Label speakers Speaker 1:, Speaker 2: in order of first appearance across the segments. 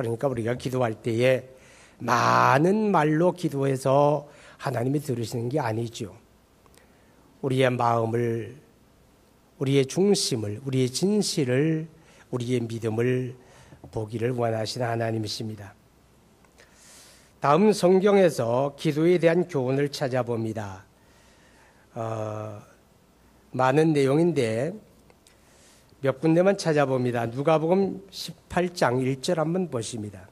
Speaker 1: 그러니까 우리가 기도할 때에 많은 말로 기도해서 하나님이 들으시는 게 아니죠. 우리의 마음을, 우리의 중심을, 우리의 진실을, 우리의 믿음을 보기를 원하시는 하나님이십니다. 다음 성경에서 기도에 대한 교훈을 찾아봅니다. 많은 내용인데 몇 군데만 찾아봅니다. 누가복음 18장 1절 한번 보십니다.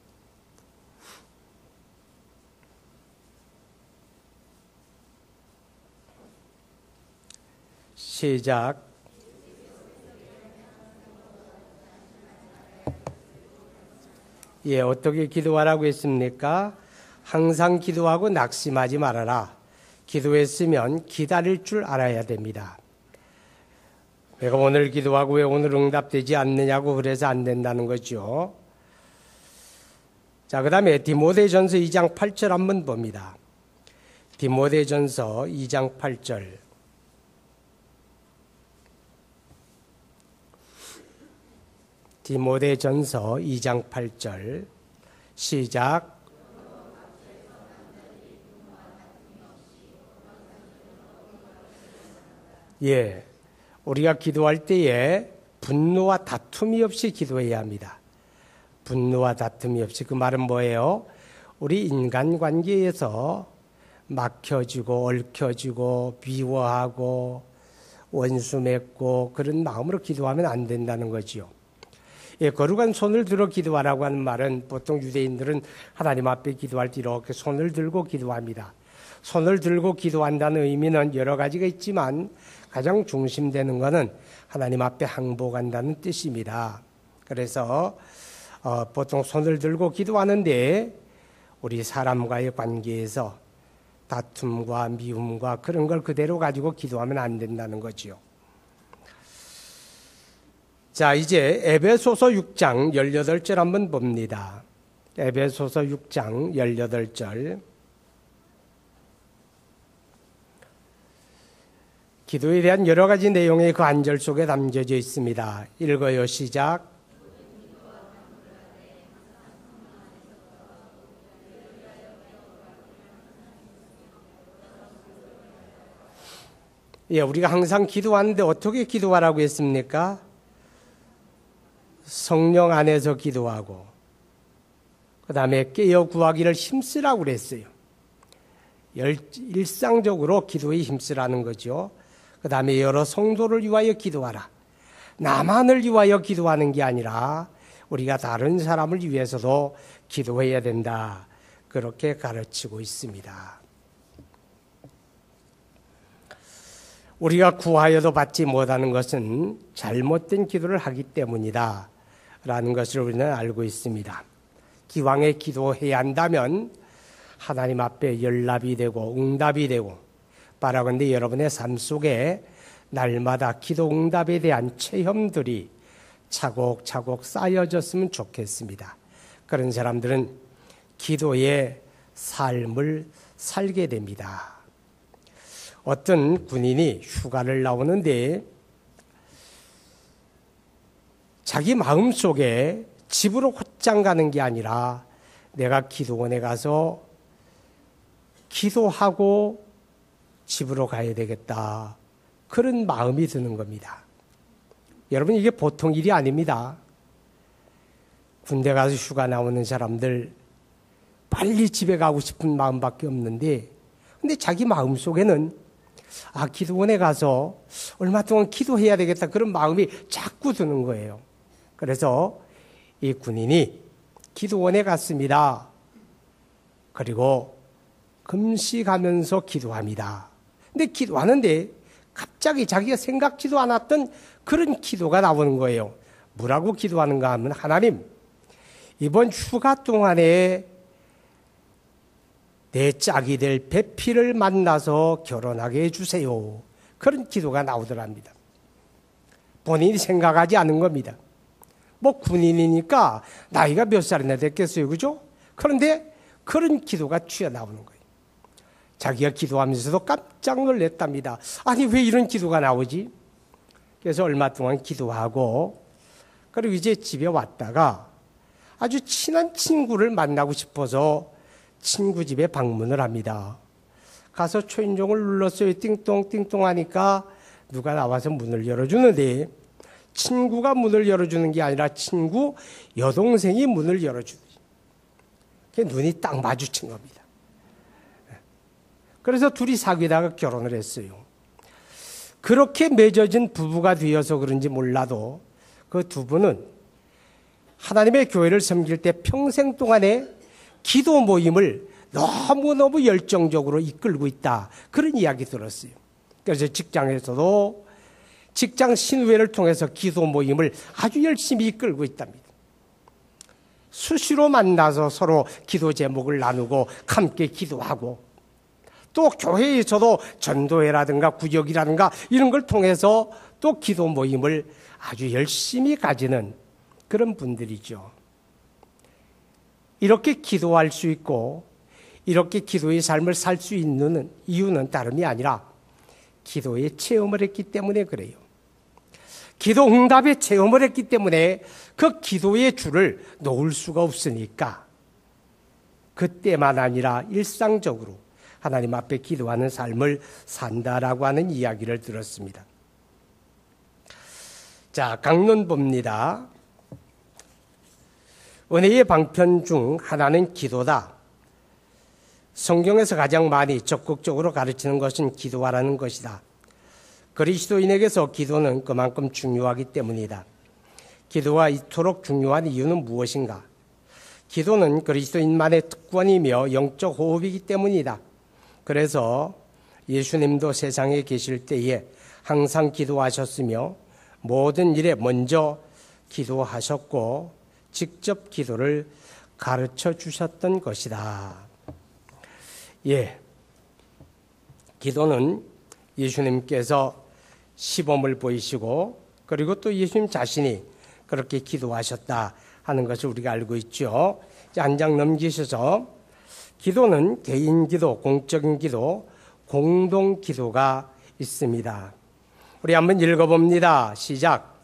Speaker 1: 시작. 예, 어떻게 기도하라고 했습니까? 항상 기도하고 낙심하지 말아라. 기도했으면 기다릴 줄 알아야 됩니다. 내가 오늘 기도하고 왜 오늘 응답되지 않느냐고 그래서 안 된다는 거죠. 자, 그 다음에 디모데전서 2장 8절 한번 봅니다. 디모데전서 2장 8절. 디모데전서 2장 8절. 시작. 예, 우리가 기도할 때에 분노와 다툼이 없이 기도해야 합니다. 분노와 다툼이 없이. 그 말은 뭐예요? 우리 인간관계에서 막혀지고 얽혀지고 미워하고 원수 맺고 그런 마음으로 기도하면 안 된다는 거지요. 예, 거룩한 손을 들어 기도하라고 하는 말은 보통 유대인들은 하나님 앞에 기도할 때 이렇게 손을 들고 기도합니다. 손을 들고 기도한다는 의미는 여러 가지가 있지만 가장 중심되는 것은 하나님 앞에 항복한다는 뜻입니다. 그래서 보통 손을 들고 기도하는데 우리 사람과의 관계에서 다툼과 미움과 그런 걸 그대로 가지고 기도하면 안 된다는 거지요. 자, 이제 에베소서 6장 18절 한번 봅니다. 에베소서 6장 18절. 기도에 대한 여러 가지 내용이 그 한절 속에 담겨져 있습니다. 읽어요. 시작. 예, 우리가 항상 기도하는데 어떻게 기도하라고 했습니까? 성령 안에서 기도하고 그 다음에 깨어 구하기를 힘쓰라고 그랬어요. 일상적으로 기도에 힘쓰라는 거죠. 그 다음에 여러 성도를 위하여 기도하라. 나만을 위하여 기도하는 게 아니라 우리가 다른 사람을 위해서도 기도해야 된다. 그렇게 가르치고 있습니다. 우리가 구하여도 받지 못하는 것은 잘못된 기도를 하기 때문이다 라는 것을 우리는 알고 있습니다. 기왕에 기도해야 한다면 하나님 앞에 연락이 되고 응답이 되고 바라건대 여러분의 삶 속에 날마다 기도 응답에 대한 체험들이 차곡차곡 쌓여졌으면 좋겠습니다. 그런 사람들은 기도의 삶을 살게 됩니다. 어떤 군인이 휴가를 나오는데 자기 마음속에 집으로 곧장 가는 게 아니라 내가 기도원에 가서 기도하고 집으로 가야 되겠다. 그런 마음이 드는 겁니다. 여러분, 이게 보통 일이 아닙니다. 군대 가서 휴가 나오는 사람들 빨리 집에 가고 싶은 마음밖에 없는데 근데 자기 마음속에는 기도원에 가서 얼마 동안 기도해야 되겠다. 그런 마음이 자꾸 드는 거예요. 그래서 이 군인이 기도원에 갔습니다. 그리고 금식하면서 기도합니다. 근데 기도하는데 갑자기 자기가 생각지도 않았던 그런 기도가 나오는 거예요. 뭐라고 기도하는가 하면 하나님, 이번 휴가 동안에 내 짝이 될 배필을 만나서 결혼하게 해주세요. 그런 기도가 나오더랍니다. 본인이 생각하지 않은 겁니다. 뭐 군인이니까 나이가 몇 살이나 됐겠어요. 그죠? 그런데 그런 기도가 튀어나오는 거예요. 자기가 기도하면서도 깜짝 놀랐답니다. 아니, 왜 이런 기도가 나오지? 그래서 얼마 동안 기도하고 그리고 이제 집에 왔다가 아주 친한 친구를 만나고 싶어서 친구 집에 방문을 합니다. 가서 초인종을 눌렀어요. 띵동 띵동 하니까 누가 나와서 문을 열어주는데 친구가 문을 열어주는 게 아니라 친구 여동생이 문을 열어주는 눈이 딱 마주친 겁니다. 그래서 둘이 사귀다가 결혼을 했어요. 그렇게 맺어진 부부가 되어서 그런지 몰라도 그 두 분은 하나님의 교회를 섬길 때 평생 동안에 기도 모임을 너무너무 열정적으로 이끌고 있다. 그런 이야기 들었어요. 그래서 직장에서도 직장 신우회를 통해서 기도 모임을 아주 열심히 이끌고 있답니다. 수시로 만나서 서로 기도 제목을 나누고 함께 기도하고 또 교회에서도 전도회라든가 구역이라든가 이런 걸 통해서 또 기도 모임을 아주 열심히 가지는 그런 분들이죠. 이렇게 기도할 수 있고 이렇게 기도의 삶을 살 수 있는 이유는 다름이 아니라 기도의 체험을 했기 때문에 그래요. 기도 응답의 체험을 했기 때문에 그 기도의 줄을 놓을 수가 없으니까 그때만 아니라 일상적으로 하나님 앞에 기도하는 삶을 산다라고 하는 이야기를 들었습니다. 자, 강론 봅니다. 은혜의 방편 중 하나는 기도다. 성경에서 가장 많이 적극적으로 가르치는 것은 기도하라는 것이다. 그리스도인에게서 기도는 그만큼 중요하기 때문이다. 기도가 이토록 중요한 이유는 무엇인가? 기도는 그리스도인만의 특권이며 영적 호흡이기 때문이다. 그래서 예수님도 세상에 계실 때에 항상 기도하셨으며 모든 일에 먼저 기도하셨고 직접 기도를 가르쳐 주셨던 것이다. 예, 기도는 예수님께서 시범을 보이시고 그리고 또 예수님 자신이 그렇게 기도하셨다 하는 것을 우리가 알고 있죠. 한 장 넘기셔서 기도는 개인 기도, 공적인 기도, 공동 기도가 있습니다. 우리 한번 읽어봅니다. 시작.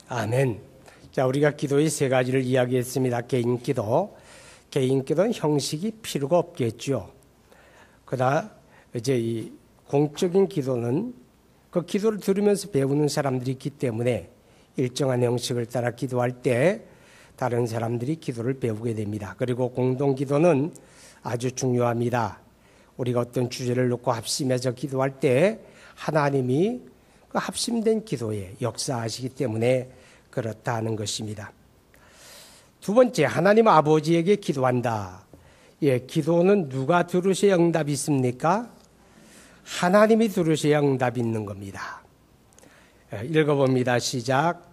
Speaker 1: 아멘. 자, 우리가 기도의 세 가지를 이야기했습니다. 개인 기도. 개인 기도는 형식이 필요가 없겠죠. 그러나 이제 이 공적인 기도는 그 기도를 들으면서 배우는 사람들이 있기 때문에 일정한 형식을 따라 기도할 때 다른 사람들이 기도를 배우게 됩니다. 그리고 공동 기도는 아주 중요합니다. 우리가 어떤 주제를 놓고 합심해서 기도할 때 하나님이 그 합심된 기도에 역사하시기 때문에 그렇다는 것입니다. 두 번째, 하나님 아버지에게 기도한다. 예, 기도는 누가 들으셔야 응답이 있습니까? 하나님이 들으셔야 응답이 있는 겁니다. 예, 읽어봅니다. 시작.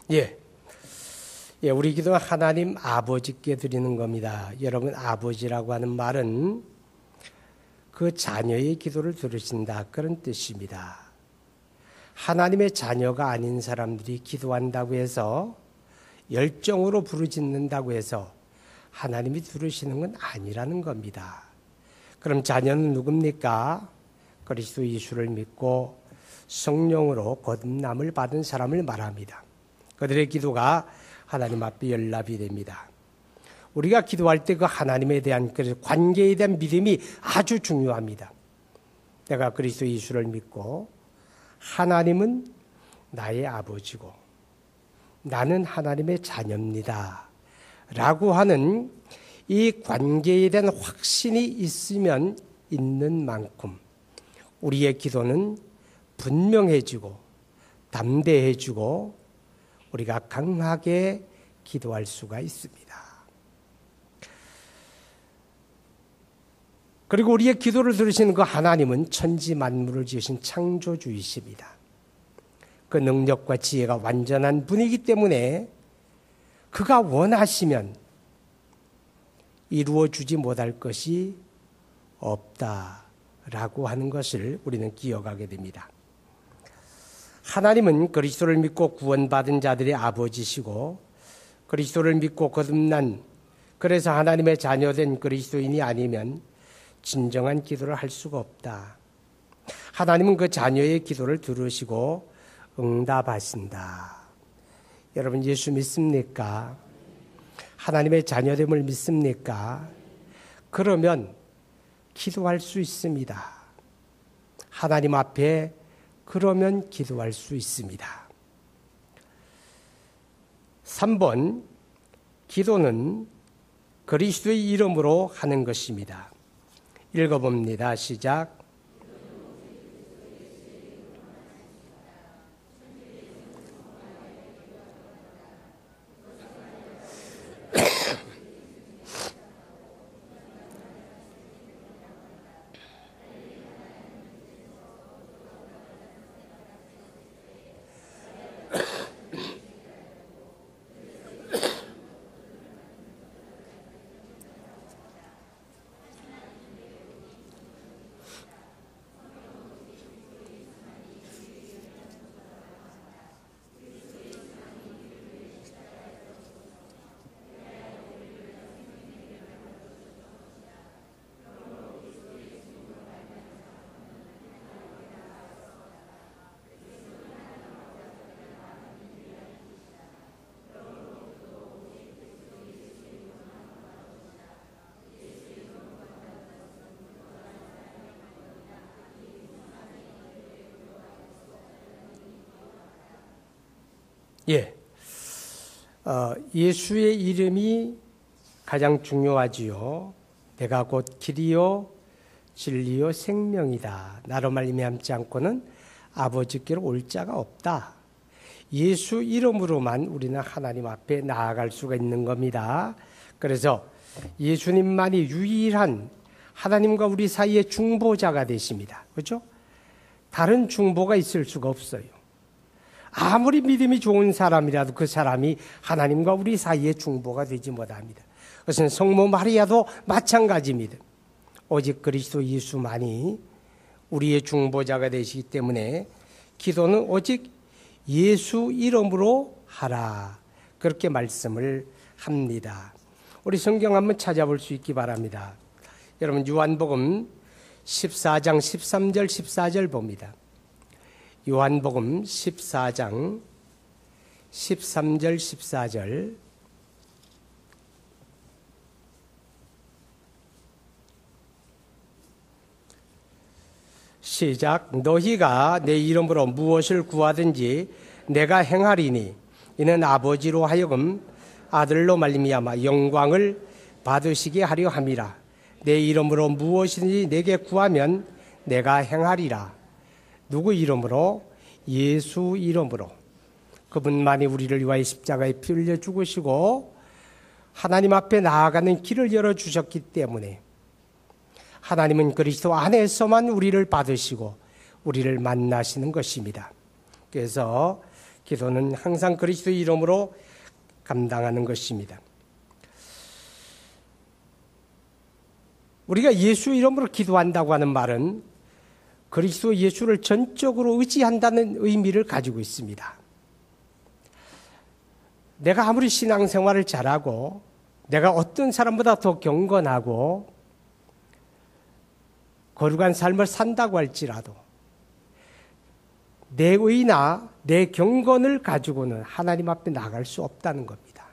Speaker 1: 우리 기도는 하나님 아버지께 드리는 겁니다. 여러분, 아버지라고 하는 말은 그 자녀의 기도를 들으신다, 그런 뜻입니다. 하나님의 자녀가 아닌 사람들이 기도한다고 해서 열정으로 부르짖는다고 해서 하나님이 들으시는 건 아니라는 겁니다. 그럼 자녀는 누굽니까? 그리스도 예수를 믿고 성령으로 거듭남을 받은 사람을 말합니다. 그들의 기도가 하나님 앞에 연락이 됩니다. 우리가 기도할 때 그 하나님에 대한 그 관계에 대한 믿음이 아주 중요합니다. 내가 그리스도 예수를 믿고 하나님은 나의 아버지고 나는 하나님의 자녀입니다 라고 하는 이 관계에 대한 확신이 있으면 있는 만큼 우리의 기도는 분명해지고 담대해지고 우리가 강하게 기도할 수가 있습니다. 그리고 우리의 기도를 들으시는 그 하나님은 천지 만물을 지으신 창조주이십니다. 그 능력과 지혜가 완전한 분이기 때문에 그가 원하시면 이루어주지 못할 것이 없다라고 하는 것을 우리는 기억하게 됩니다. 하나님은 그리스도를 믿고 구원받은 자들의 아버지시고 그리스도를 믿고 거듭난, 그래서 하나님의 자녀된 그리스도인이 아니면 진정한 기도를 할 수가 없다. 하나님은 그 자녀의 기도를 들으시고 응답하신다. 여러분, 예수 믿습니까? 하나님의 자녀됨을 믿습니까? 그러면 기도할 수 있습니다. 하나님 앞에 그러면 기도할 수 있습니다. 3번, 기도는 그리스도의 이름으로 하는 것입니다. 읽어봅니다. 시작. 예수의 이름이 가장 중요하지요. 내가 곧 길이요 진리요 생명이다. 나로 말미암지 않고는 아버지께로 올 자가 없다. 예수 이름으로만 우리는 하나님 앞에 나아갈 수가 있는 겁니다. 그래서 예수님만이 유일한 하나님과 우리 사이의 중보자가 되십니다. 그렇죠? 다른 중보가 있을 수가 없어요. 아무리 믿음이 좋은 사람이라도 그 사람이 하나님과 우리 사이의 중보가 되지 못합니다. 그것은 성모 마리아도 마찬가지입니다. 오직 그리스도 예수만이 우리의 중보자가 되시기 때문에 기도는 오직 예수 이름으로 하라, 그렇게 말씀을 합니다. 우리 성경 한번 찾아볼 수 있기 바랍니다. 여러분, 요한복음 14장 13절 14절 봅니다. 요한복음 14장 13절 14절 시작. 너희가 내 이름으로 무엇을 구하든지 내가 행하리니 이는 아버지로 하여금 아들로 말미암아 영광을 받으시게 하려 함이라. 내 이름으로 무엇이든지 내게 구하면 내가 행하리라. 누구 이름으로? 예수 이름으로. 그분만이 우리를 위하여 십자가에 피 흘려 죽으시고 하나님 앞에 나아가는 길을 열어주셨기 때문에 하나님은 그리스도 안에서만 우리를 받으시고 우리를 만나시는 것입니다. 그래서 기도는 항상 그리스도의 이름으로 감당하는 것입니다. 우리가 예수 이름으로 기도한다고 하는 말은 그리스도 예수를 전적으로 의지한다는 의미를 가지고 있습니다. 내가 아무리 신앙생활을 잘하고 내가 어떤 사람보다 더 경건하고 거룩한 삶을 산다고 할지라도 내 의나 내 경건을 가지고는 하나님 앞에 나갈 수 없다는 겁니다.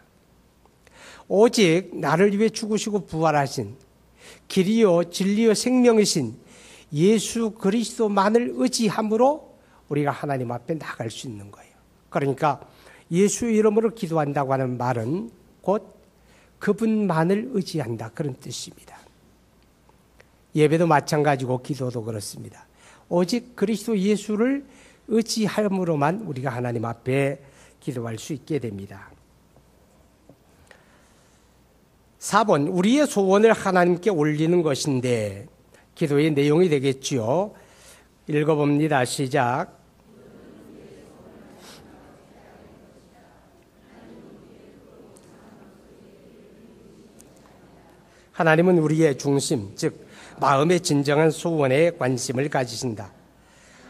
Speaker 1: 오직 나를 위해 죽으시고 부활하신 길이요 진리요 생명이신 예수 그리스도만을 의지함으로 우리가 하나님 앞에 나갈 수 있는 거예요. 그러니까 예수 이름으로 기도한다고 하는 말은 곧 그분만을 의지한다, 그런 뜻입니다. 예배도 마찬가지고 기도도 그렇습니다. 오직 그리스도 예수를 의지함으로만 우리가 하나님 앞에 기도할 수 있게 됩니다. 4번, 우리의 소원을 하나님께 올리는 것인데 기도의 내용이 되겠지요. 읽어봅니다. 시작. 하나님은 우리의 중심, 즉 마음의 진정한 소원에 관심을 가지신다.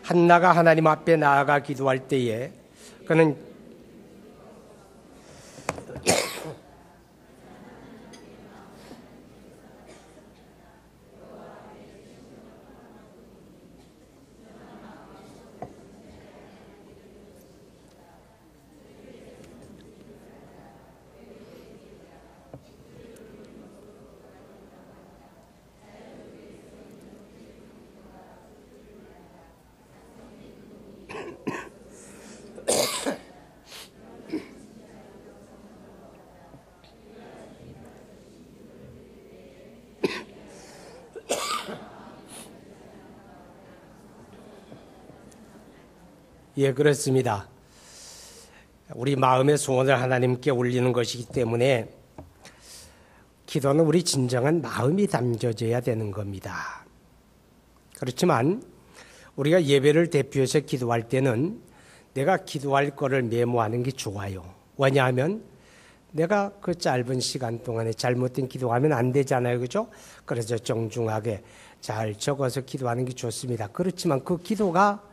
Speaker 1: 한나가 하나님 앞에 나아가 기도할 때에 그는 예, 그렇습니다. 우리 마음의 소원을 하나님께 올리는 것이기 때문에 기도는 우리 진정한 마음이 담겨져야 되는 겁니다. 그렇지만 우리가 예배를 대표해서 기도할 때는 내가 기도할 거를 메모하는 게 좋아요. 왜냐하면 내가 그 짧은 시간 동안에 잘못된 기도하면 안 되잖아요. 그죠? 그래서 정중하게 잘 적어서 기도하는 게 좋습니다. 그렇지만 그 기도가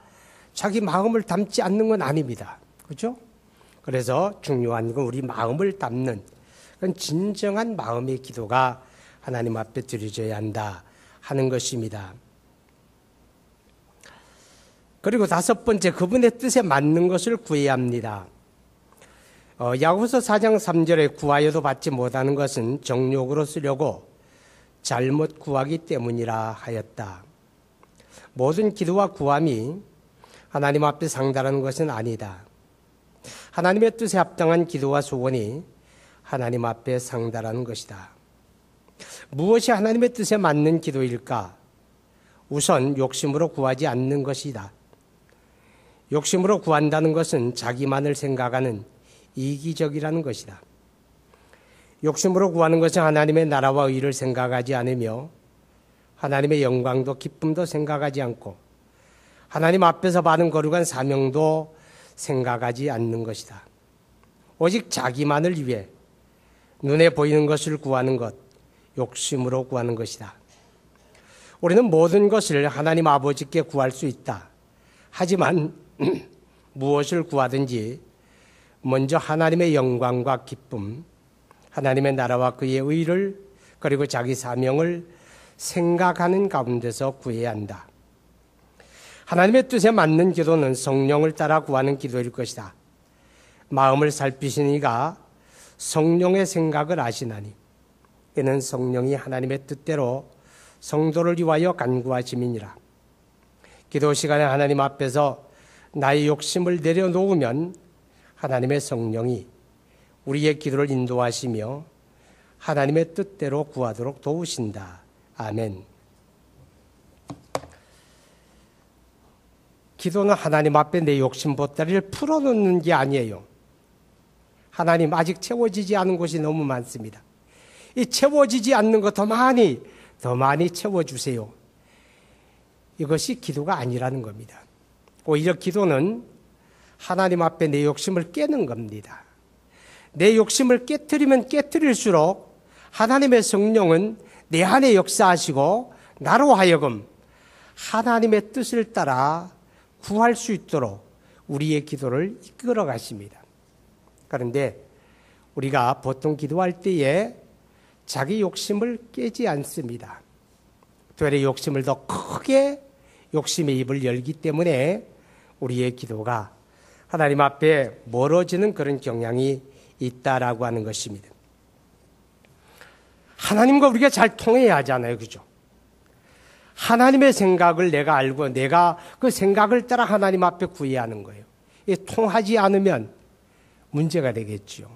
Speaker 1: 자기 마음을 담지 않는 건 아닙니다. 그렇죠? 그래서 중요한 건 우리 마음을 담는 그건 진정한 마음의 기도가 하나님 앞에 드려져야 한다 하는 것입니다. 그리고 5번째, 그분의 뜻에 맞는 것을 구해야 합니다. 야고보서 4장 3절에 구하여도 받지 못하는 것은 정욕으로 쓰려고 잘못 구하기 때문이라 하였다. 모든 기도와 구함이 하나님 앞에 상달하는 것은 아니다. 하나님의 뜻에 합당한 기도와 소원이 하나님 앞에 상달하는 것이다. 무엇이 하나님의 뜻에 맞는 기도일까? 우선 욕심으로 구하지 않는 것이다. 욕심으로 구한다는 것은 자기만을 생각하는 이기적이라는 것이다. 욕심으로 구하는 것은 하나님의 나라와 의를 생각하지 않으며 하나님의 영광도 기쁨도 생각하지 않고 하나님 앞에서 받은 거룩한 사명도 생각하지 않는 것이다. 오직 자기만을 위해 눈에 보이는 것을 구하는 것, 욕심으로 구하는 것이다. 우리는 모든 것을 하나님 아버지께 구할 수 있다. 하지만 무엇을 구하든지 먼저 하나님의 영광과 기쁨, 하나님의 나라와 그의 의를 그리고 자기 사명을 생각하는 가운데서 구해야 한다. 하나님의 뜻에 맞는 기도는 성령을 따라 구하는 기도일 것이다. 마음을 살피신 이가 성령의 생각을 아시나니 이는 성령이 하나님의 뜻대로 성도를 위하여 간구하심이니라. 기도 시간에 하나님 앞에서 나의 욕심을 내려놓으면 하나님의 성령이 우리의 기도를 인도하시며 하나님의 뜻대로 구하도록 도우신다. 아멘. 기도는 하나님 앞에 내 욕심 보따리를 풀어놓는 게 아니에요. 하나님, 아직 채워지지 않은 곳이 너무 많습니다. 이 채워지지 않는 것 더 많이 채워주세요. 이것이 기도가 아니라는 겁니다. 오히려 기도는 하나님 앞에 내 욕심을 깨는 겁니다. 내 욕심을 깨트리면 깨트릴수록 하나님의 성령은 내 안에 역사하시고 나로 하여금 하나님의 뜻을 따라 구할 수 있도록 우리의 기도를 이끌어 가십니다. 그런데 우리가 보통 기도할 때에 자기 욕심을 깨지 않습니다. 되레 욕심을 더 크게 욕심의 입을 열기 때문에 우리의 기도가 하나님 앞에 멀어지는 그런 경향이 있다라고 하는 것입니다. 하나님과 우리가 잘 통해야 하잖아요. 그죠? 하나님의 생각을 내가 알고 내가 그 생각을 따라 하나님 앞에 구해야 하는 거예요. 이게 통하지 않으면 문제가 되겠죠.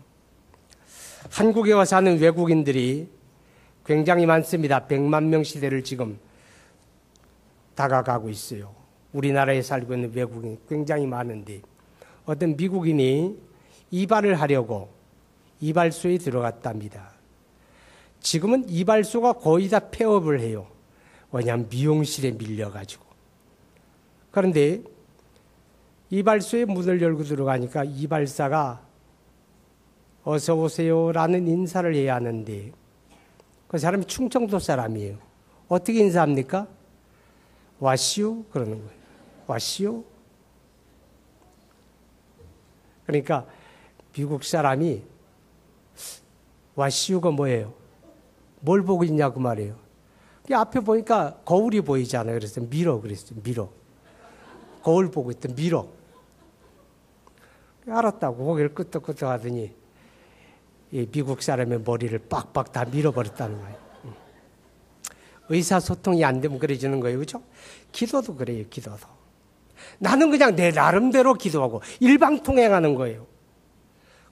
Speaker 1: 한국에 와서 사는 외국인들이 굉장히 많습니다. 100만 명 시대를 지금 다가가고 있어요. 우리나라에 살고 있는 외국인이 굉장히 많은데 어떤 미국인이 이발을 하려고 이발소에 들어갔답니다. 지금은 이발소가 거의 다 폐업을 해요. 왜냐하면 미용실에 밀려가지고. 그런데 이발소에 문을 열고 들어가니까 이발사가 어서 오세요라는 인사를 해야 하는데 그 사람이 충청도 사람이에요. 어떻게 인사합니까? 와시오? 그러는 거예요. 와시오? 그러니까 미국 사람이 와시오가 뭐예요? 뭘 보고 있냐고 말이에요. 앞에 보니까 거울이 보이잖아요. 그래서 미러 그랬어요. 미러. 거울 보고 있던 미러. 알았다고 고개를 끄덕끄덕 하더니 이 미국 사람의 머리를 빡빡 다 밀어버렸다는 거예요. 의사소통이 안 되면 그래지는 거예요. 그렇죠? 기도도 그래요. 기도도. 나는 그냥 내 나름대로 기도하고 일방통행하는 거예요.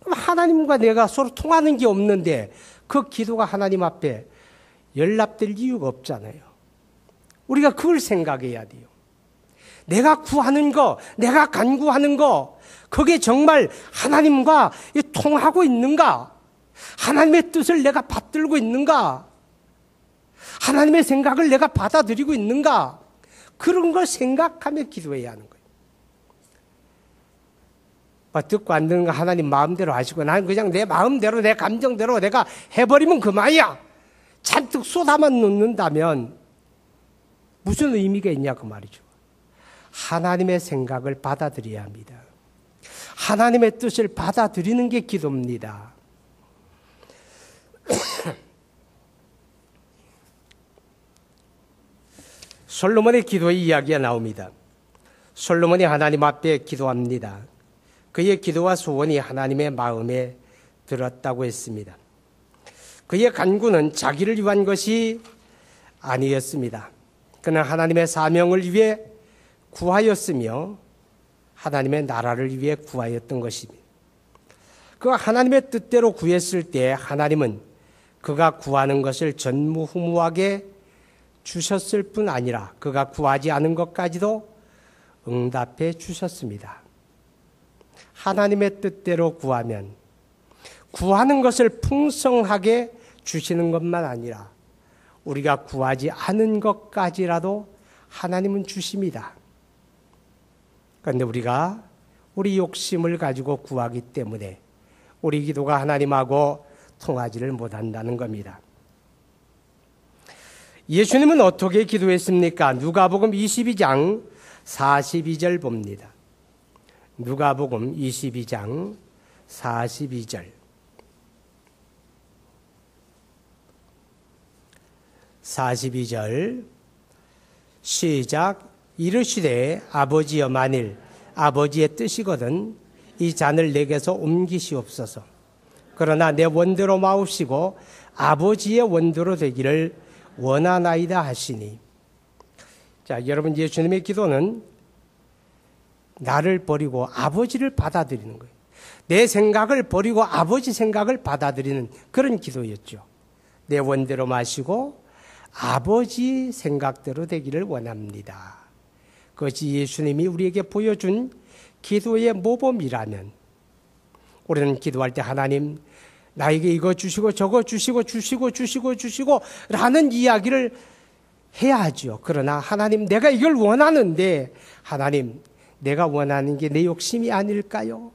Speaker 1: 그럼 하나님과 내가 서로 통하는 게 없는데 그 기도가 하나님 앞에 연락될 이유가 없잖아요. 우리가 그걸 생각해야 돼요. 내가 구하는 거, 내가 간구하는 거, 그게 정말 하나님과 통하고 있는가? 하나님의 뜻을 내가 받들고 있는가? 하나님의 생각을 내가 받아들이고 있는가? 그런 걸 생각하며 기도해야 하는 거예요. 듣고 안 듣는 거 하나님 마음대로 하시고 나는 그냥 내 마음대로 내 감정대로 내가 해버리면 그만이야. 잔뜩 쏟아만 놓는다면 무슨 의미가 있냐 그 말이죠. 하나님의 생각을 받아들여야 합니다. 하나님의 뜻을 받아들이는 게 기도입니다. 솔로몬의 기도의 이야기가 나옵니다. 솔로몬이 하나님 앞에 기도합니다. 그의 기도와 소원이 하나님의 마음에 들었다고 했습니다. 그의 간구는 자기를 위한 것이 아니었습니다. 그는 하나님의 사명을 위해 구하였으며 하나님의 나라를 위해 구하였던 것입니다. 그가 하나님의 뜻대로 구했을 때 하나님은 그가 구하는 것을 전무후무하게 주셨을 뿐 아니라 그가 구하지 않은 것까지도 응답해 주셨습니다. 하나님의 뜻대로 구하면 구하는 것을 풍성하게 주시는 것만 아니라 우리가 구하지 않은 것까지라도 하나님은 주십니다. 그런데 우리가 우리 욕심을 가지고 구하기 때문에 우리 기도가 하나님하고 통하지를 못한다는 겁니다. 예수님은 어떻게 기도했습니까? 누가복음 22장 42절 봅니다. 누가복음 22장 42절. 42절 시작. 이르시되 아버지여 만일 아버지의 뜻이거든 이 잔을 내게서 옮기시옵소서. 그러나 내 원대로 마옵시고 아버지의 원대로 되기를 원하나이다 하시니. 자, 여러분 예수님의 기도는 나를 버리고 아버지를 받아들이는 거예요. 내 생각을 버리고 아버지 생각을 받아들이는 그런 기도였죠. 내 원대로 마시고 아버지 생각대로 되기를 원합니다. 그것이 예수님이 우리에게 보여준 기도의 모범이라면 우리는 기도할 때 하나님 나에게 이거 주시고 저거 주시고 라는 이야기를 해야 하죠. 그러나 하나님 내가 이걸 원하는데 하나님 내가 원하는 게 내 욕심이 아닐까요?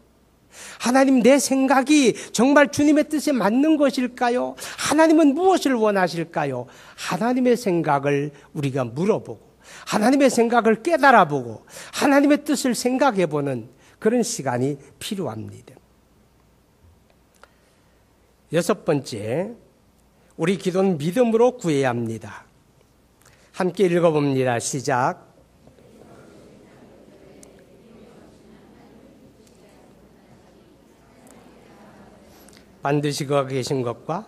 Speaker 1: 하나님, 내 생각이 정말 주님의 뜻에 맞는 것일까요? 하나님은 무엇을 원하실까요? 하나님의 생각을 우리가 물어보고 하나님의 생각을 깨달아보고 하나님의 뜻을 생각해보는 그런 시간이 필요합니다. 여섯 번째, 우리 기도는 믿음으로 구해야 합니다. 함께 읽어봅니다. 시작. 반드시 그가 계신 것과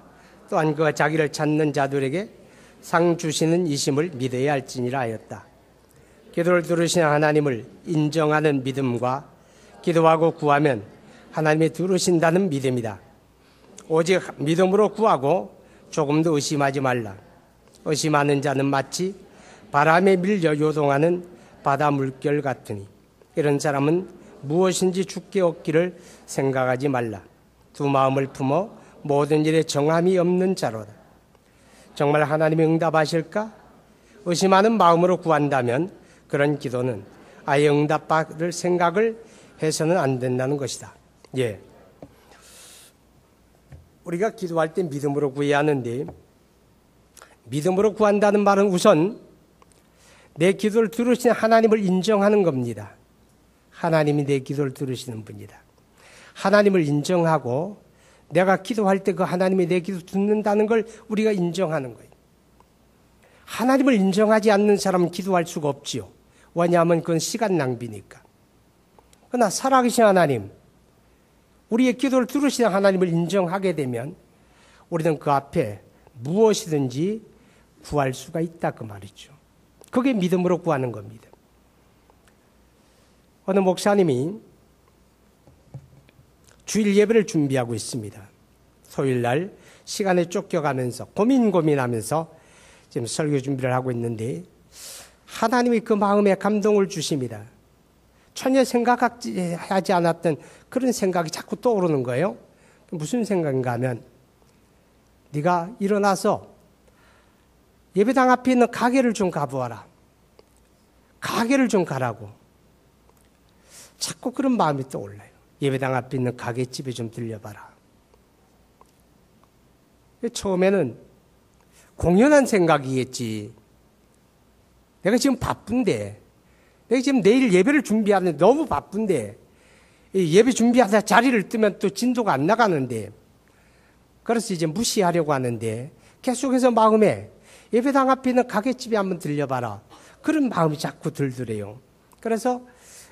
Speaker 1: 또한 그가 자기를 찾는 자들에게 상 주시는 이심을 믿어야 할지니라 하였다. 기도를 들으시는 하나님을 인정하는 믿음과 기도하고 구하면 하나님이 들으신다는 믿음이다. 오직 믿음으로 구하고 조금도 의심하지 말라. 의심하는 자는 마치 바람에 밀려 요동하는 바다 물결 같으니 이런 사람은 무엇인지 주께 얻기를 생각하지 말라. 두 마음을 품어 모든 일에 정함이 없는 자로다. 정말 하나님이 응답하실까? 의심하는 마음으로 구한다면 그런 기도는 아예 응답받을 생각을 해서는 안 된다는 것이다. 예. 우리가 기도할 때 믿음으로 구해야 하는데, 믿음으로 구한다는 말은 우선 내 기도를 들으시는 하나님을 인정하는 겁니다. 하나님이 내 기도를 들으시는 분이다. 하나님을 인정하고 내가 기도할 때 그 하나님이 내 기도 듣는다는 걸 우리가 인정하는 거예요. 하나님을 인정하지 않는 사람은 기도할 수가 없지요. 왜냐하면 그건 시간 낭비니까. 그러나 살아계신 하나님, 우리의 기도를 들으시는 하나님을 인정하게 되면 우리는 그 앞에 무엇이든지 구할 수가 있다 그 말이죠. 그게 믿음으로 구하는 겁니다. 어느 목사님이 주일 예배를 준비하고 있습니다. 토요일날 시간에 쫓겨가면서 고민하면서 지금 설교 준비를 하고 있는데 하나님이 그 마음에 감동을 주십니다. 전혀 생각하지 않았던 그런 생각이 자꾸 떠오르는 거예요. 무슨 생각인가 하면 네가 일어나서 예배당 앞에 있는 가게를 좀 가보아라. 가게를 좀 가라고. 자꾸 그런 마음이 떠올라요. 예배당 앞에 있는 가게집에 좀 들려봐라. 처음에는 공연한 생각이겠지. 내가 지금 바쁜데, 내가 지금 내일 예배를 준비하는데 너무 바쁜데, 예배 준비하다 자리를 뜨면 또 진도가 안 나가는데, 그래서 이제 무시하려고 하는데, 계속해서 마음에 예배당 앞에 있는 가게집에 한번 들려봐라. 그런 마음이 자꾸 들더래요. 그래서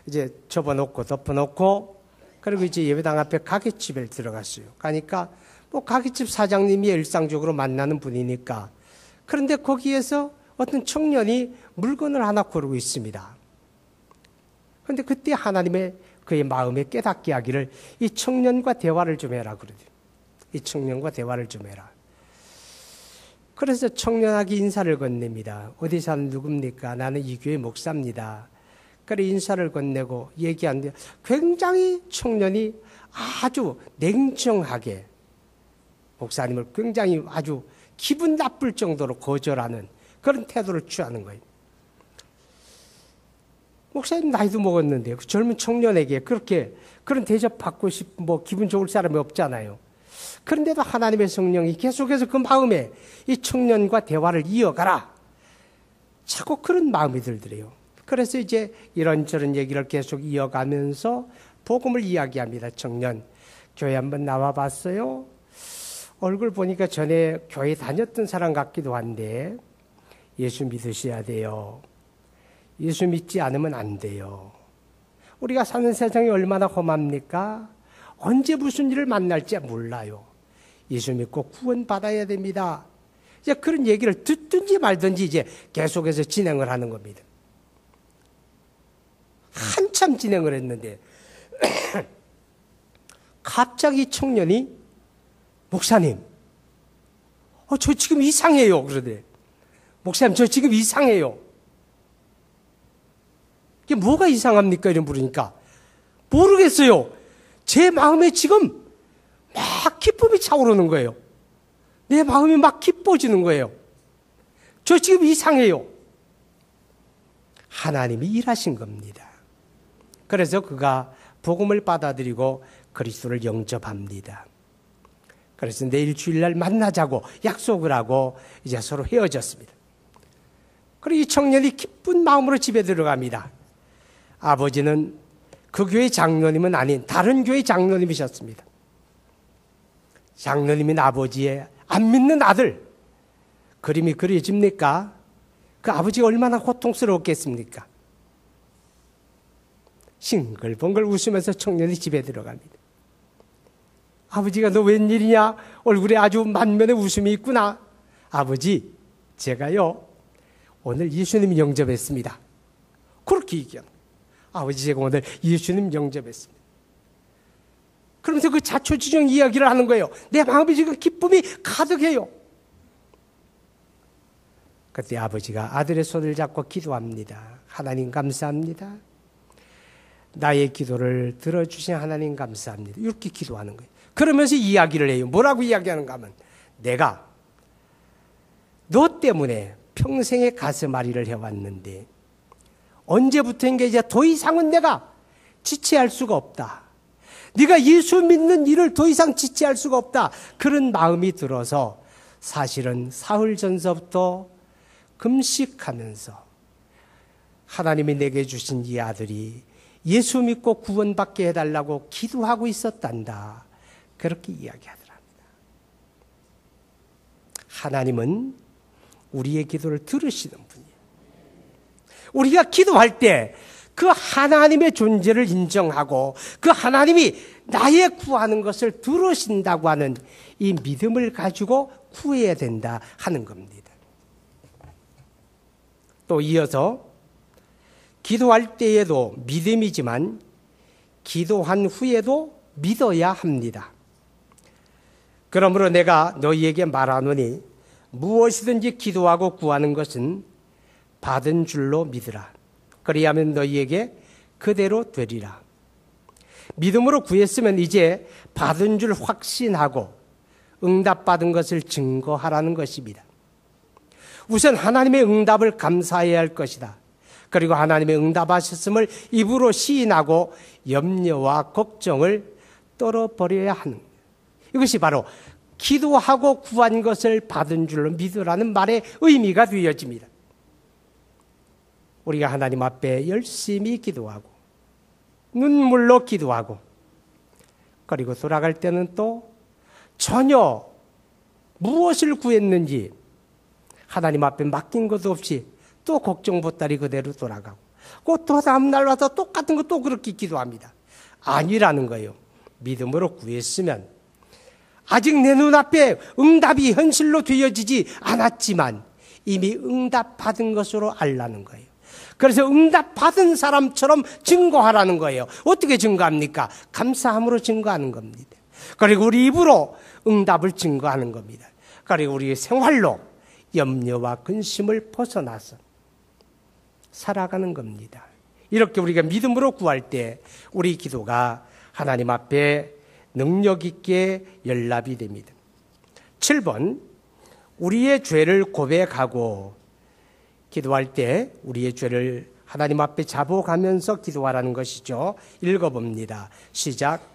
Speaker 1: 이제 접어놓고 덮어놓고, 그리고 이제 예배당 앞에 가게집에 들어갔어요. 가니까 뭐 가게집 사장님이 일상적으로 만나는 분이니까. 그런데 거기에서 어떤 청년이 물건을 하나 고르고 있습니다. 그런데 그때 하나님의 그의 마음에 깨닫게 하기를 이 청년과 대화를 좀 해라 그러더라고요. 이 청년과 대화를 좀 해라. 그래서 청년에게 인사를 건넵니다. 어디 사는 누굽니까? 나는 이 교회 목사입니다. 그래 인사를 건네고 얘기하는데 굉장히 청년이 아주 냉정하게 목사님을 굉장히 아주 기분 나쁠 정도로 거절하는 그런 태도를 취하는 거예요. 목사님 나이도 먹었는데 그 젊은 청년에게 그렇게 그런 대접 받고 싶은 뭐 기분 좋을 사람이 없잖아요. 그런데도 하나님의 성령이 계속해서 그 마음에 이 청년과 대화를 이어가라. 자꾸 그런 마음이 들더래요. 그래서 이제 이런저런 얘기를 계속 이어가면서 복음을 이야기합니다. 청년, 교회 한번 나와봤어요? 얼굴 보니까 전에 교회 다녔던 사람 같기도 한데 예수 믿으셔야 돼요. 예수 믿지 않으면 안 돼요. 우리가 사는 세상이 얼마나 험합니까? 언제 무슨 일을 만날지 몰라요. 예수 믿고 구원받아야 됩니다. 이제 그런 얘기를 듣든지 말든지 이제 계속해서 진행을 하는 겁니다. 한참 진행을 했는데 갑자기 청년이 목사님, 저 지금 이상해요. 그러대. 목사님, 저 지금 이상해요. 이게 뭐가 이상합니까? 이런 물으니까 모르겠어요. 제 마음에 지금 막 기쁨이 차오르는 거예요. 내 마음이 막 기뻐지는 거예요. 저 지금 이상해요. 하나님이 일하신 겁니다. 그래서 그가 복음을 받아들이고 그리스도를 영접합니다. 그래서 내일 주일날 만나자고 약속을 하고 이제 서로 헤어졌습니다. 그리고 이 청년이 기쁜 마음으로 집에 들어갑니다. 아버지는 그 교회 장로님은 아닌 다른 교회 장로님이셨습니다. 장로님인 아버지의 안 믿는 아들, 그림이 그려집니까? 그 아버지가 얼마나 고통스러웠겠습니까? 싱글벙글 웃으면서 청년이 집에 들어갑니다. 아버지가 너 웬일이냐? 얼굴에 아주 만면의 웃음이 있구나. 아버지, 제가요 오늘 예수님 영접했습니다. 그렇게 얘기합니다. 아버지, 제가 오늘 예수님 영접했습니다. 그러면서 그 자초지종 이야기를 하는 거예요. 내 마음이 지금 기쁨이 가득해요. 그때 아버지가 아들의 손을 잡고 기도합니다. 하나님 감사합니다. 나의 기도를 들어주신 하나님 감사합니다. 이렇게 기도하는 거예요. 그러면서 이야기를 해요. 뭐라고 이야기하는가 하면, 내가 너 때문에 평생에 가슴앓이를 해왔는데 언제부터인가 이제 더 이상은 내가 지체할 수가 없다. 네가 예수 믿는 일을 더 이상 지체할 수가 없다. 그런 마음이 들어서 사실은 사흘 전서부터 금식하면서 하나님이 내게 주신 이 아들이 예수 믿고 구원받게 해달라고 기도하고 있었단다. 그렇게 이야기하더랍니다. 하나님은 우리의 기도를 들으시는 분이에요. 우리가 기도할 때 그 하나님의 존재를 인정하고 그 하나님이 나의 구하는 것을 들으신다고 하는 이 믿음을 가지고 구해야 된다 하는 겁니다. 또 이어서 기도할 때에도 믿음이지만 기도한 후에도 믿어야 합니다. 그러므로 내가 너희에게 말하노니 무엇이든지 기도하고 구하는 것은 받은 줄로 믿으라. 그리하면 너희에게 그대로 되리라. 믿음으로 구했으면 이제 받은 줄 확신하고 응답받은 것을 증거하라는 것입니다. 우선 하나님의 응답을 감사해야 할 것이다. 그리고 하나님의 응답하셨음을 입으로 시인하고 염려와 걱정을 떨어버려야 하는 거예요. 이것이 바로 기도하고 구한 것을 받은 줄로 믿으라는 말의 의미가 되어집니다. 우리가 하나님 앞에 열심히 기도하고 눈물로 기도하고 그리고 돌아갈 때는 또 전혀 무엇을 구했는지 하나님 앞에 맡긴 것도 없이 또 걱정 보따리 그대로 돌아가고 또 다음 날 와서 똑같은 거 또 그렇게 기도합니다. 아니라는 거예요. 믿음으로 구했으면 아직 내 눈앞에 응답이 현실로 되어지지 않았지만 이미 응답받은 것으로 알라는 거예요. 그래서 응답받은 사람처럼 증거하라는 거예요. 어떻게 증거합니까? 감사함으로 증거하는 겁니다. 그리고 우리 입으로 응답을 증거하는 겁니다. 그리고 우리의 생활로 염려와 근심을 벗어나서 살아가는 겁니다. 이렇게 우리가 믿음으로 구할 때 우리 기도가 하나님 앞에 능력 있게 연락이 됩니다. 7번, 우리의 죄를 고백하고 기도할 때 우리의 죄를 하나님 앞에 자복하면서 기도하라는 것이죠. 읽어봅니다. 시작.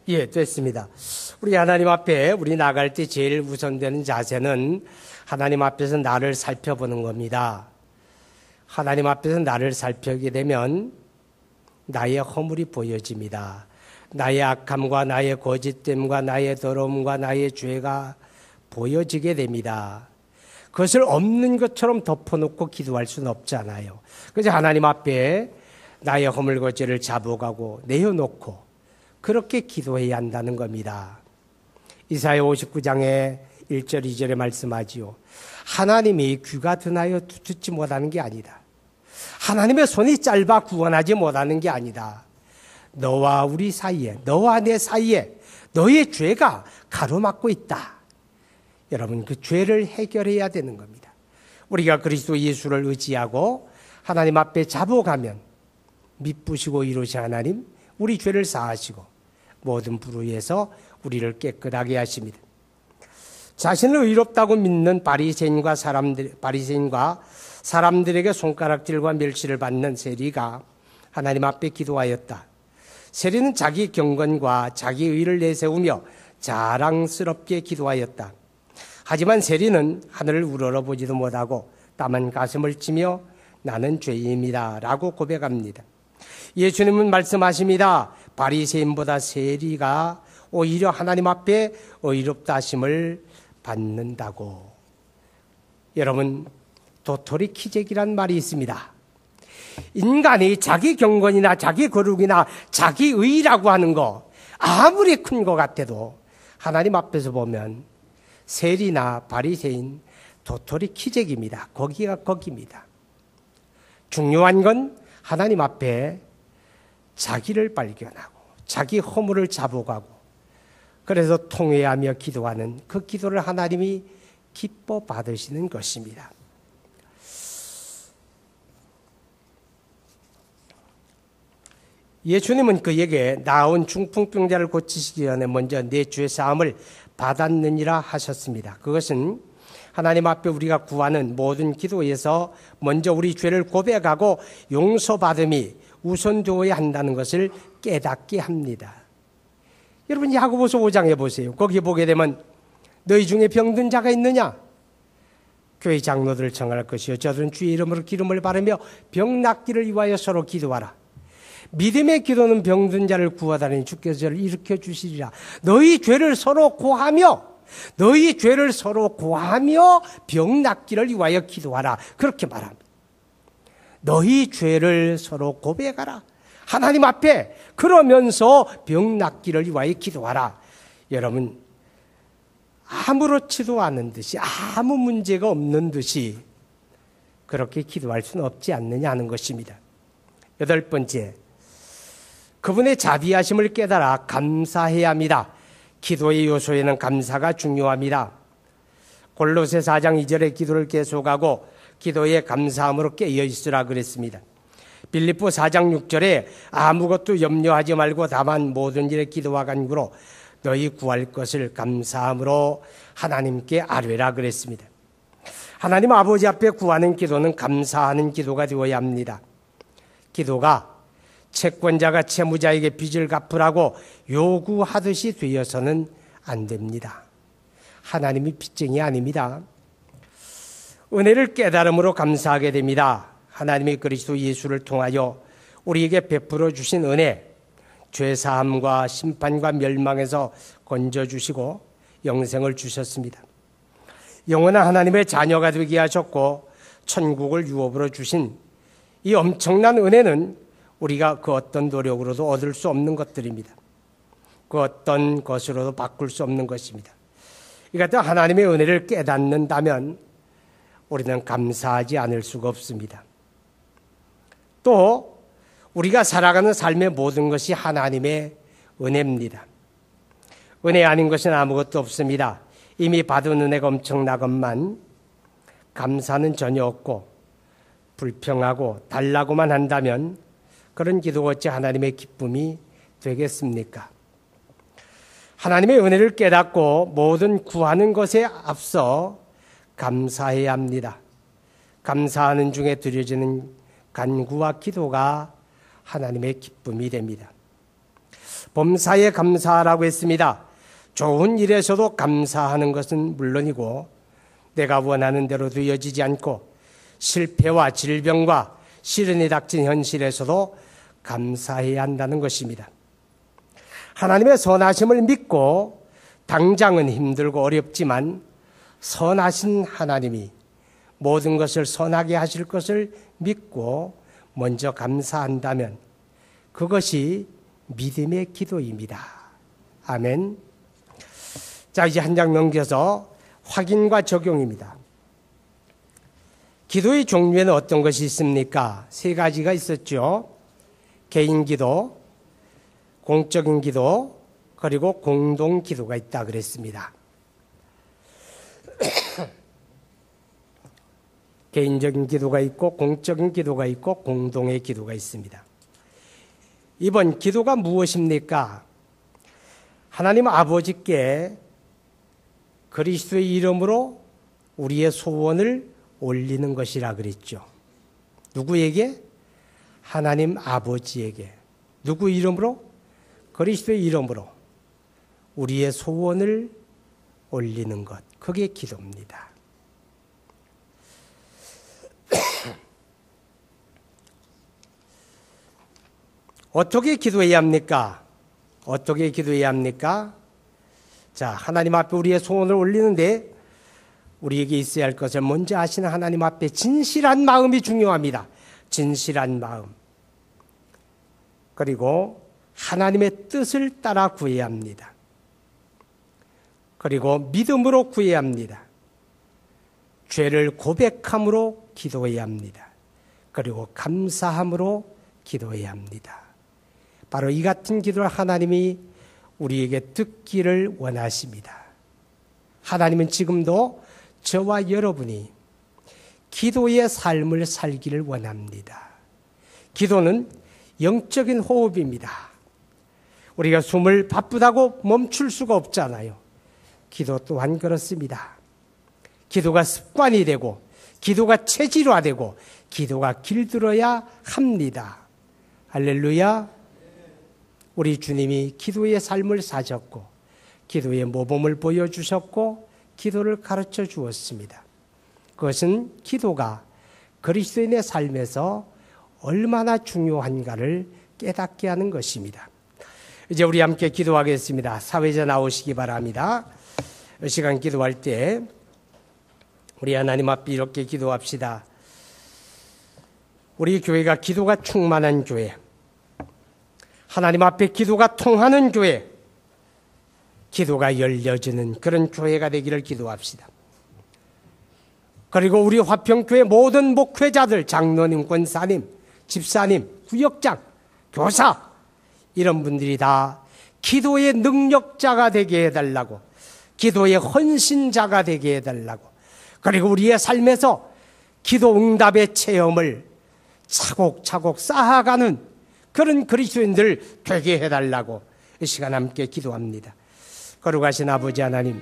Speaker 1: 예, 됐습니다. 우리 하나님 앞에 우리 나갈 때 제일 우선되는 자세는 하나님 앞에서 나를 살펴보는 겁니다. 하나님 앞에서 나를 살펴보게 되면 나의 허물이 보여집니다. 나의 악함과 나의 거짓됨과 나의 더러움과 나의 죄가 보여지게 됩니다. 그것을 없는 것처럼 덮어놓고 기도할 수는 없잖아요. 그래서 하나님 앞에 나의 허물 거죄를 자복하고 내어놓고 그렇게 기도해야 한다는 겁니다. 이사야 59장의 1절 2절에 말씀하지요. 하나님이 귀가 둔하여 듣지 못하는 게 아니다. 하나님의 손이 짧아 구원하지 못하는 게 아니다. 너와 우리 사이에, 너와 내 사이에 너의 죄가 가로막고 있다. 여러분, 그 죄를 해결해야 되는 겁니다. 우리가 그리스도 예수를 의지하고 하나님 앞에 잡아가면 미쁘시고 이루신 하나님, 우리 죄를 사하시고 모든 불의에서 우리를 깨끗하게 하십니다. 자신을 의롭다고 믿는 바리새인과 사람들에게 손가락질과 멸시를 받는 세리가 하나님 앞에 기도하였다. 세리는 자기 경건과 자기 의를 내세우며 자랑스럽게 기도하였다. 하지만 세리는 하늘을 우러러보지도 못하고 다만 가슴을 치며 나는 죄인입니다 라고 고백합니다. 예수님은 말씀하십니다. 바리새인보다 세리가 오히려 하나님 앞에 의롭다 하심을 받는다고. 여러분, 도토리 키재기란 말이 있습니다. 인간이 자기 경건이나 자기 거룩이나 자기 의라고 하는 거 아무리 큰 것 같아도 하나님 앞에서 보면 세리나 바리새인 도토리 키재기입니다. 거기가 거기입니다. 중요한 건 하나님 앞에 자기를 발견하고 자기 허물을 잡아가고 그래서 통회하며 기도하는 그 기도를 하나님이 기뻐 받으시는 것입니다. 예수님은 그에게 나온 중풍병자를 고치시기 전에 먼저 내 죄 사함을 받았느니라 하셨습니다. 그것은 하나님 앞에 우리가 구하는 모든 기도에서 먼저 우리 죄를 고백하고 용서받음이 우선되어야 한다는 것을 깨닫게 합니다. 여러분, 야고보서 5장에 보세요. 거기 보게 되면 너희 중에 병든 자가 있느냐? 교회 장로들을 청할 것이요 저들은 주의 이름으로 기름을 바르며 병 낫기를 위하여 서로 기도하라. 믿음의 기도는 병든 자를 구하다니 주께서 저를 일으켜 주시리라. 너희 죄를 서로 고하며 병 낫기를 위하여 기도하라. 그렇게 말합니다. 너희 죄를 서로 고백하라. 하나님 앞에 그러면서 병 낫기를 위하여 기도하라. 여러분, 아무렇지도 않은 듯이 아무 문제가 없는 듯이 그렇게 기도할 수는 없지 않느냐 하는 것입니다. 8번째, 그분의 자비하심을 깨달아 감사해야 합니다. 기도의 요소에는 감사가 중요합니다. 골로새 4장 2절의 기도를 계속하고 기도에 감사함으로 깨어 있으라 그랬습니다. 빌립보 4장 6절에 아무것도 염려하지 말고 다만 모든 일에 기도와 간구로 너희 구할 것을 감사함으로 하나님께 아뢰라 그랬습니다. 하나님 아버지 앞에 구하는 기도는 감사하는 기도가 되어야 합니다. 기도가 채권자가 채무자에게 빚을 갚으라고 요구하듯이 되어서는 안 됩니다. 하나님이 빚쟁이 아닙니다. 은혜를 깨달음으로 감사하게 됩니다. 하나님이 그리스도 예수를 통하여 우리에게 베풀어 주신 은혜, 죄사함과 심판과 멸망에서 건져주시고 영생을 주셨습니다. 영원한 하나님의 자녀가 되게 하셨고 천국을 유업으로 주신 이 엄청난 은혜는 우리가 그 어떤 노력으로도 얻을 수 없는 것들입니다. 그 어떤 것으로도 바꿀 수 없는 것입니다. 이 같은 하나님의 은혜를 깨닫는다면 우리는 감사하지 않을 수가 없습니다. 또 우리가 살아가는 삶의 모든 것이 하나님의 은혜입니다. 은혜 아닌 것은 아무것도 없습니다. 이미 받은 은혜가 엄청나건만 감사는 전혀 없고 불평하고 달라고만 한다면 그런 기도가 어찌 하나님의 기쁨이 되겠습니까? 하나님의 은혜를 깨닫고 모든 구하는 것에 앞서 감사해야 합니다. 감사하는 중에 드려지는 간구와 기도가 하나님의 기쁨이 됩니다. 범사에 감사하라고 했습니다. 좋은 일에서도 감사하는 것은 물론이고 내가 원하는 대로 되어지지 않고 실패와 질병과 시련이 닥친 현실에서도 감사해야 한다는 것입니다. 하나님의 선하심을 믿고 당장은 힘들고 어렵지만 선하신 하나님이 모든 것을 선하게 하실 것을 믿고 먼저 감사한다면 그것이 믿음의 기도입니다. 아멘. 자, 이제 한 장 넘겨서 확인과 적용입니다. 기도의 종류에는 어떤 것이 있습니까? 세 가지가 있었죠. 개인 기도, 공적인 기도, 그리고 공동 기도가 있다 그랬습니다. 개인적인 기도가 있고 공적인 기도가 있고 공동의 기도가 있습니다. 이번 기도가 무엇입니까? 하나님 아버지께 그리스도의 이름으로 우리의 소원을 올리는 것이라 그랬죠. 누구에게? 하나님 아버지에게. 누구 이름으로? 그리스도의 이름으로 우리의 소원을 올리는 것. 그게 기도입니다. 어떻게 기도해야 합니까? 어떻게 기도해야 합니까? 자, 하나님 앞에 우리의 소원을 올리는데 우리에게 있어야 할 것을 먼저 아시는 하나님 앞에 진실한 마음이 중요합니다. 진실한 마음. 그리고 하나님의 뜻을 따라 구해야 합니다. 그리고 믿음으로 구해야 합니다. 죄를 고백함으로 기도해야 합니다. 그리고 감사함으로 기도해야 합니다. 바로 이 같은 기도를 하나님이 우리에게 듣기를 원하십니다. 하나님은 지금도 저와 여러분이 기도의 삶을 살기를 원합니다. 기도는 영적인 호흡입니다. 우리가 숨을 바쁘다고 멈출 수가 없잖아요. 기도 또한 그렇습니다. 기도가 습관이 되고 기도가 체질화되고 기도가 길들어야 합니다. 할렐루야. 우리 주님이 기도의 삶을 사셨고 기도의 모범을 보여주셨고 기도를 가르쳐 주었습니다. 그것은 기도가 그리스도인의 삶에서 얼마나 중요한가를 깨닫게 하는 것입니다. 이제 우리 함께 기도하겠습니다. 사회자 나오시기 바랍니다. 이 시간 기도할 때 우리 하나님 앞에 이렇게 기도합시다. 우리 교회가 기도가 충만한 교회, 하나님 앞에 기도가 통하는 교회, 기도가 열려지는 그런 교회가 되기를 기도합시다. 그리고 우리 화평교회 모든 목회자들, 장로님, 권사님, 집사님, 구역장, 교사 이런 분들이 다 기도의 능력자가 되게 해달라고, 기도의 헌신자가 되게 해달라고, 그리고 우리의 삶에서 기도 응답의 체험을 차곡차곡 쌓아가는 그런 그리스도인들 되게 해달라고 이 시간 함께 기도합니다. 거룩하신 아버지 하나님,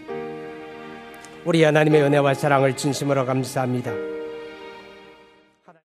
Speaker 1: 우리 하나님의 은혜와 사랑을 진심으로 감사합니다.